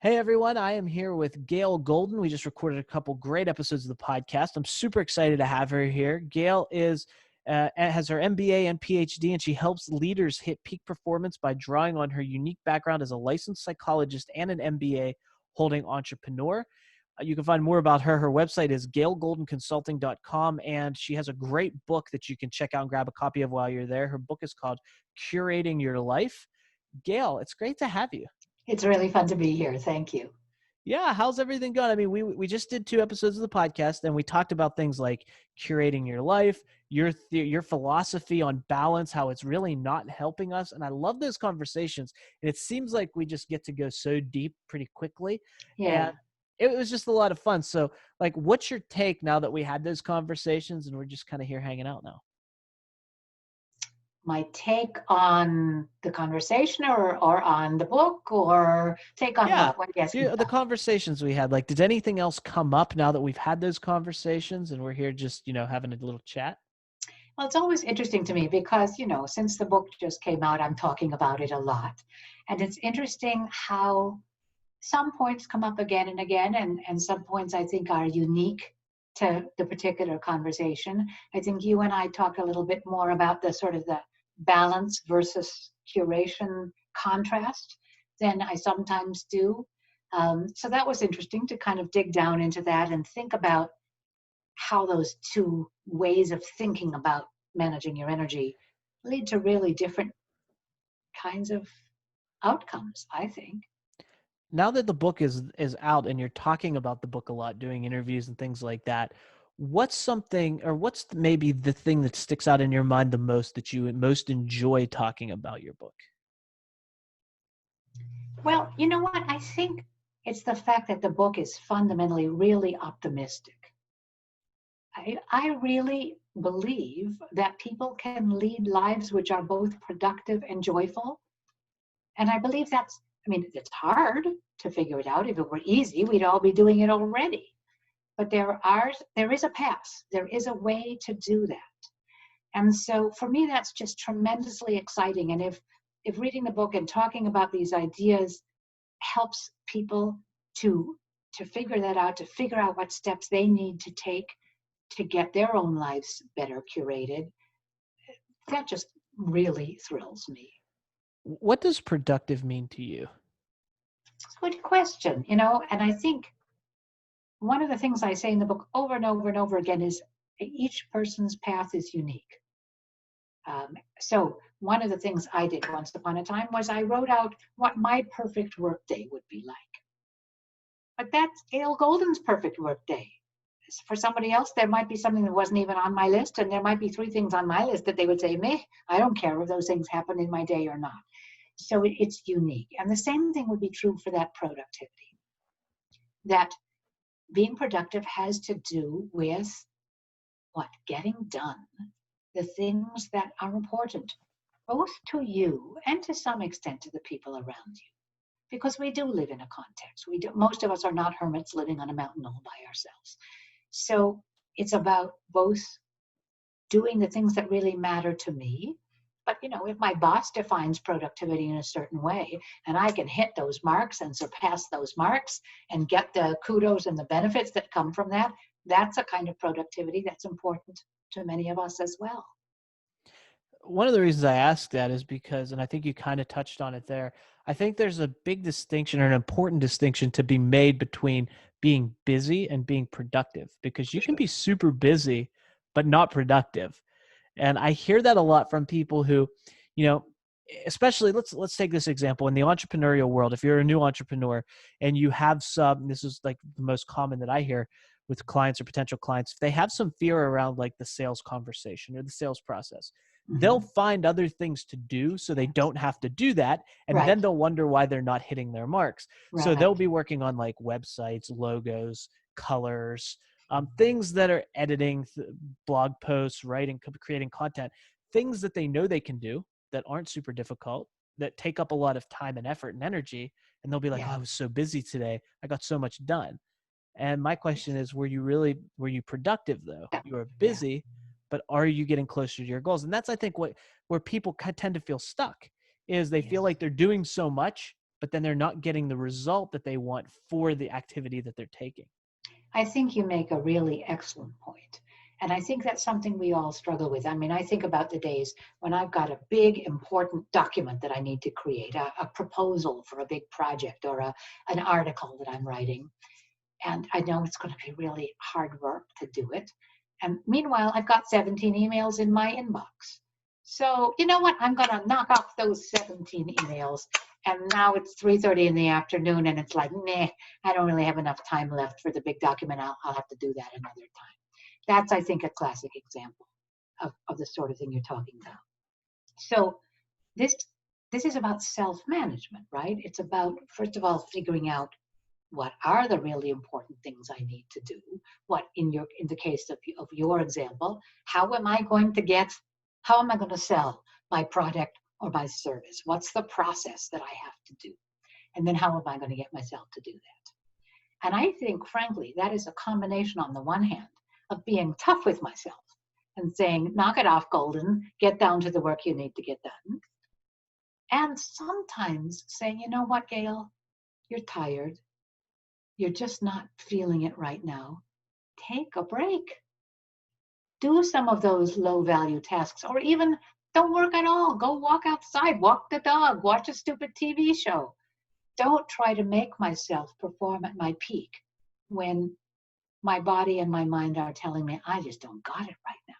Hey everyone, I am here with Gail Golden. We just recorded a couple great episodes of the podcast. I'm super excited to have her here. Gail has her MBA and PhD, and she helps leaders hit peak performance by drawing on her unique background as a licensed psychologist and an MBA holding entrepreneur. You can find more about her. Her website is gailgoldenconsulting.com, and she has a great book that you can check out and grab a copy of while you're there. Her book is called Curating Your Life. Gail, it's great to have you. It's really fun to be here. Thank you. Yeah, how's everything going? I mean, we just did 2 episodes of the podcast, and we talked about things like curating your life, your philosophy on balance, how it's really not helping us. And I love those conversations. And it seems like we just get to go so deep pretty quickly. Yeah. And it was just a lot of fun. So, like, what's your take now that we had those conversations and we're just kind of here hanging out now? My take on the conversation or on the book or take on Yeah, what are you asking the about? conversations we had. Like, did anything else come up now that we've had those conversations and we're here just, having a little chat? Well, it's always interesting to me because, since the book just came out, I'm talking about it a lot. And it's interesting how some points come up again and again, and some points I think are unique to the particular conversation. I think you and I talked a little bit more about the sort of the balance versus curation contrast than I sometimes do. So that was interesting to kind of dig down into that and think about how those two ways of thinking about managing your energy lead to really different kinds of outcomes, I think. Now that the book is out and you're talking about the book a lot, doing interviews and things like that, what's maybe the thing that sticks out in your mind the most that you most enjoy talking about your book? Well, you know what? I think it's the fact that the book is fundamentally really optimistic. I really believe that people can lead lives which are both productive and joyful. And I believe it's hard to figure it out. If it were easy, we'd all be doing it already. But there is a path. There is a way to do that. And so for me, that's just tremendously exciting. And if reading the book and talking about these ideas helps people to figure that out, to figure out what steps they need to take to get their own lives better curated, that just really thrills me. What does productive mean to you? It's a good question, and I think one of the things I say in the book over and over and over again is each person's path is unique. So one of the things I did once upon a time was I wrote out what my perfect workday would be like. But that's Gail Golden's perfect workday. For somebody else, there might be something that wasn't even on my list, and there might be 3 things on my list that they would say, meh, I don't care if those things happen in my day or not. So it's unique. And the same thing would be true for that productivity. That being productive has to do with what? Getting done the things that are important, both to you and to some extent to the people around you. Because we do live in a context. Most of us are not hermits living on a mountain all by ourselves. So it's about both doing the things that really matter to me. But, if my boss defines productivity in a certain way, and I can hit those marks and surpass those marks and get the kudos and the benefits that come from that, that's a kind of productivity that's important to many of us as well. One of the reasons I ask that is because, and I think you kind of touched on it there, I think there's a big distinction or an important distinction to be made between being busy and being productive, because you can be super busy but not productive. And I hear that a lot from people who, especially let's take this example in the entrepreneurial world. If you're a new entrepreneur and you have this is like the most common that I hear with clients or potential clients, if they have some fear around like the sales conversation or the sales process, they'll find other things to do so they don't have to do that. And then they'll wonder why they're not hitting their marks. Right. So they'll be working on like websites, logos, colors, things that are editing, blog posts, writing, creating content, things that they know they can do that aren't super difficult, that take up a lot of time and effort and energy. And they'll be like, oh, I was so busy today. I got so much done. And my question is, were you productive though? You were busy, but are you getting closer to your goals? And that's, I think, where people tend to feel stuck is they feel like they're doing so much but then they're not getting the result that they want for the activity that they're taking. I think you make a really excellent point. And I think that's something we all struggle with. I mean, I think about the days when I've got a big, important document that I need to create, a proposal for a big project or an article that I'm writing. And I know it's going to be really hard work to do it. And meanwhile, I've got 17 emails in my inbox. So you know what? I'm going to knock off those 17 emails. And now it's 3:30 in the afternoon, and it's like, meh, I don't really have enough time left for the big document. I'll have to do that another time. That's, I think, a classic example of the sort of thing you're talking about. So this is about self-management, right? It's about, first of all, figuring out what are the really important things I need to do. What, in the case of your example, how am I going to sell my product or my service? What's the process that I have to do? And then how am I going to get myself to do that? And I think, frankly, that is a combination on the one hand of being tough with myself and saying, knock it off, Golden, get down to the work you need to get done. And sometimes saying, you know what, Gail, you're tired. You're just not feeling it right now. Take a break. Do some of those low value tasks, or even don't work at all. Go walk outside, walk the dog, watch a stupid TV show. Don't try to make myself perform at my peak when my body and my mind are telling me I just don't got it right now.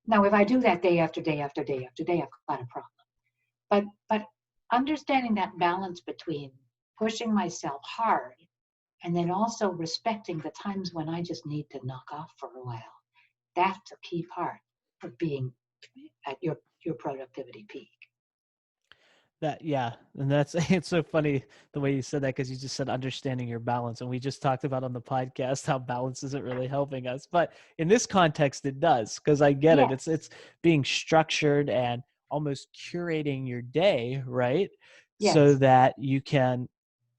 Now, if I do that day after day after day after day, I've got a problem. But understanding that balance between pushing myself hard and then also respecting the times when I just need to knock off for a while, that's a key part of being at your productivity peak. Yeah, and that's it's so funny the way you said that, because you just said understanding your balance, and we just talked about on the podcast how balance isn't really helping us, but in this context it does, because I get it. Yes, It's being structured and almost curating your day, right? So yes, that you can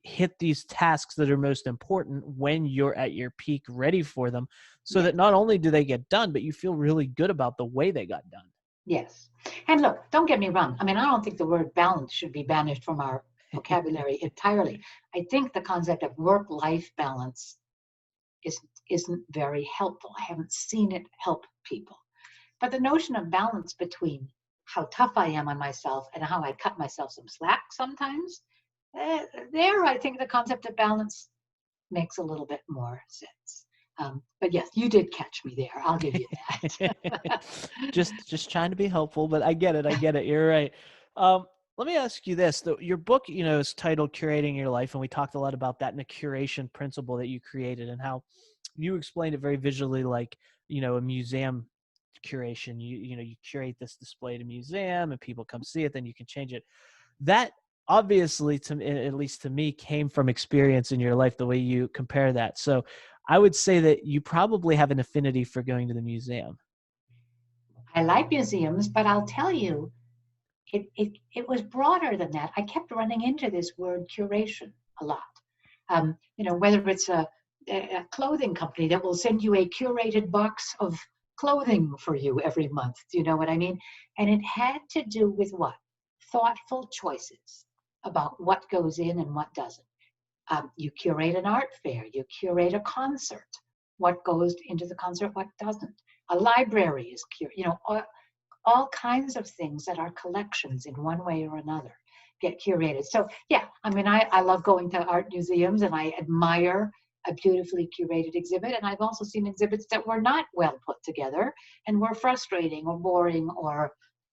hit these tasks that are most important when you're at your peak, ready for them, so yes, that not only do they get done, but you feel really good about the way they got done. yes. And look, don't get me wrong. I mean, I don't think the word balance should be banished from our vocabulary entirely. I think the concept of work-life balance isn't very helpful. I haven't seen it help people. But the notion of balance between how tough I am on myself and how I cut myself some slack sometimes, there I think the concept of balance makes a little bit more sense. But yes, you did catch me there. I'll give you that. just trying to be helpful, but I get it. I get it. You're right. Um, Let me ask you this. Your book, is titled Curating Your Life, and we talked a lot about that and the curation principle that you created and how you explained it very visually, like, a museum curation. You curate this display at a museum and people come see it, then you can change it. That obviously, to at least to me, came from experience in your life, the way you compare that. So I would say that you probably have an affinity for going to the museum. I like museums, but I'll tell you, it was broader than that. I kept running into this word curation a lot. Whether it's a clothing company that will send you a curated box of clothing for you every month. Do you know what I mean? And it had to do with what? Thoughtful choices about what goes in and what doesn't. You curate an art fair, you curate a concert. What goes into the concert, what doesn't? A library is all kinds of things that are collections in one way or another get curated. So yeah, I mean, I love going to art museums and I admire a beautifully curated exhibit. And I've also seen exhibits that were not well put together and were frustrating or boring or,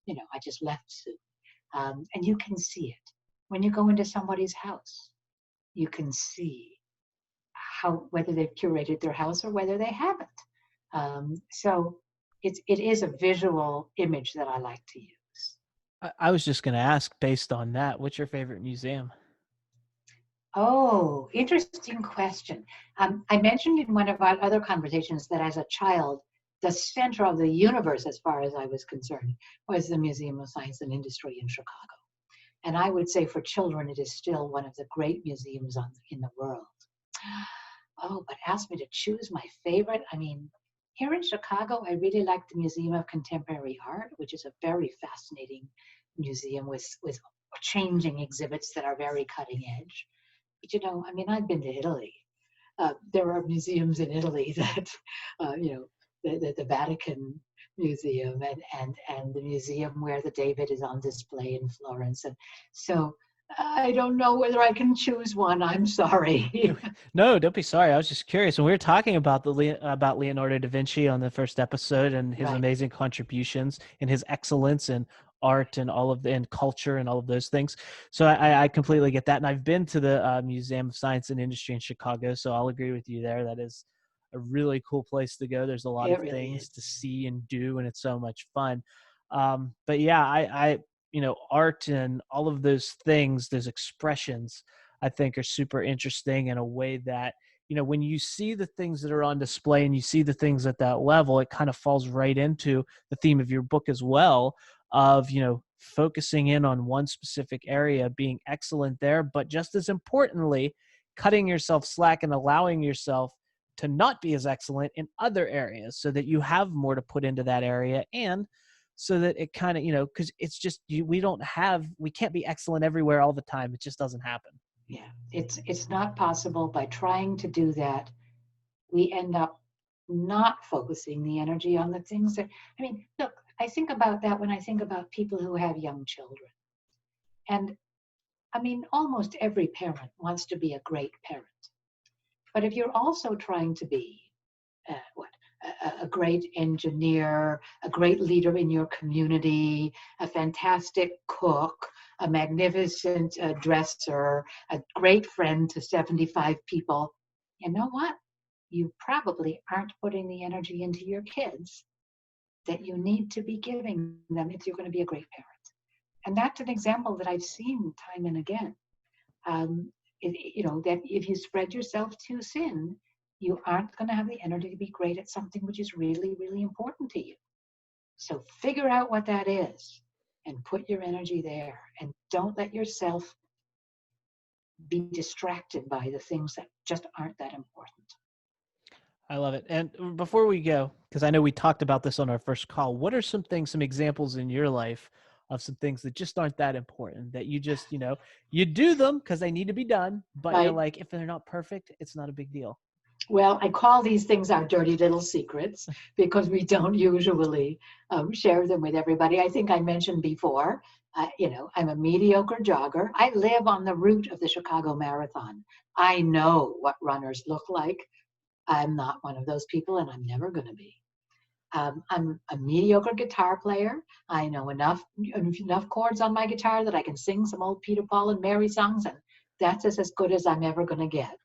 I just left soon. And you can see it. When you go into somebody's house, you can see whether they've curated their house or whether they haven't. So it is a visual image that I like to use. I was just going to ask, based on that, what's your favorite museum? Oh, interesting question. I mentioned in one of our other conversations that as a child, the center of the universe, as far as I was concerned, was the Museum of Science and Industry in Chicago. And I would say for children, it is still one of the great museums in the world. Oh, but ask me to choose my favorite. I mean, here in Chicago, I really like the Museum of Contemporary Art, which is a very fascinating museum with changing exhibits that are very cutting edge. But I mean, I've been to Italy. There are museums in Italy that, the Vatican Museum and the museum where the David is on display in Florence. And so I don't know whether I can choose one. I'm sorry. No, don't be sorry. I was just curious. When we were talking about about Leonardo da Vinci on the first episode and his Right. amazing contributions and his excellence in art and and culture and all of those things. So I completely get that. And I've been to the Museum of Science and Industry in Chicago. So I'll agree with you there. That is a really cool place to go. There's a lot It of really things to is. see and do, and it's so much fun. But yeah, art and all of those things, those expressions, I think are super interesting in a way that, when you see the things that are on display and you see the things at that level, it kind of falls right into the theme of your book as well of, focusing in on one specific area, being excellent there, but just as importantly, cutting yourself slack and allowing yourself to not be as excellent in other areas so that you have more to put into that area, and so that it kind of, because it's just we can't be excellent everywhere all the time. It just doesn't happen. Yeah, it's not possible. By trying to do that, we end up not focusing the energy on the things that, I mean, look, I think about that when I think about people who have young children. And I mean, almost every parent wants to be a great parent. But if you're also trying to be what a great engineer, a great leader in your community, a fantastic cook, a magnificent dresser, a great friend to 75 people, you know what? You probably aren't putting the energy into your kids that you need to be giving them if you're going to be a great parent. And that's an example that I've seen time and again. Um, that if you spread yourself too thin, you aren't going to have the energy to be great at something which is really, really important to you. So figure out what that is and put your energy there. And don't let yourself be distracted by the things that just aren't that important. I love it. And before we go, because I know we talked about this on our first call, what are some examples in your life of some things that just aren't that important, that you just, you do them because they need to be done, but you're Right. like, if they're not perfect, it's not a big deal. Well, I call these things our dirty little secrets because we don't usually share them with everybody. I think I mentioned before, I'm a mediocre jogger. I live on the route of the Chicago Marathon. I know what runners look like. I'm not one of those people, and I'm never going to be. I'm a mediocre guitar player. I know enough chords on my guitar that I can sing some old Peter, Paul, and Mary songs, and that's as good as I'm ever going to get.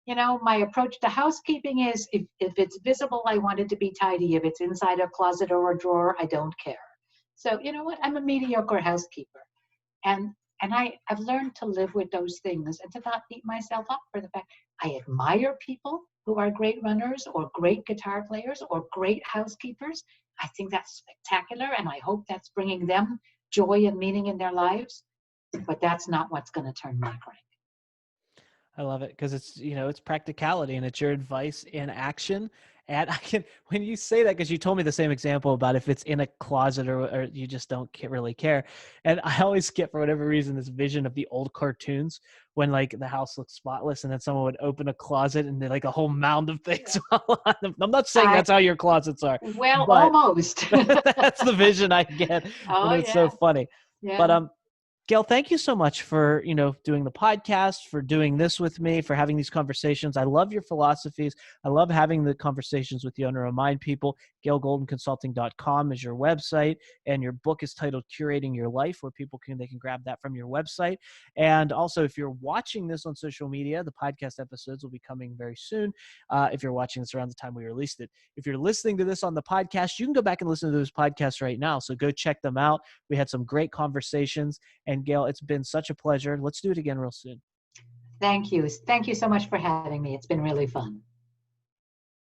My approach to housekeeping is if it's visible, I want it to be tidy. If it's inside a closet or a drawer, I don't care. So you know what? I'm a mediocre housekeeper. And I've learned to live with those things and to not beat myself up for the fact I admire people who are great runners or great guitar players or great housekeepers. I think that's spectacular, and I hope that's bringing them joy and meaning in their lives. But that's not what's going to turn my crank. I love it because it's practicality and it's your advice in action. And when you say that, because you told me the same example about if it's in a closet or you just don't really care. And I always get, for whatever reason, this vision of the old cartoons when like the house looks spotless and then someone would open a closet and like a whole mound of things. On them. I'm not saying I that's how your closets are, Well, but almost. that's the vision I get. And Oh it's so yeah, funny. But yeah. Gail, thank you so much for, doing the podcast, for doing this with me, for having these conversations. I love your philosophies. I love having the conversations with you. And to remind people, GailGoldenConsulting.com is your website, and your book is titled Curating Your Life, where they can grab that from your website. And also, if you're watching this on social media, the podcast episodes will be coming very soon. If you're watching this around the time we released it, if you're listening to this on the podcast, you can go back and listen to those podcasts right now. So go check them out. We had some great conversations. And Gail, it's been such a pleasure. Let's do it again real soon. Thank you. Thank you so much for having me. It's been really fun.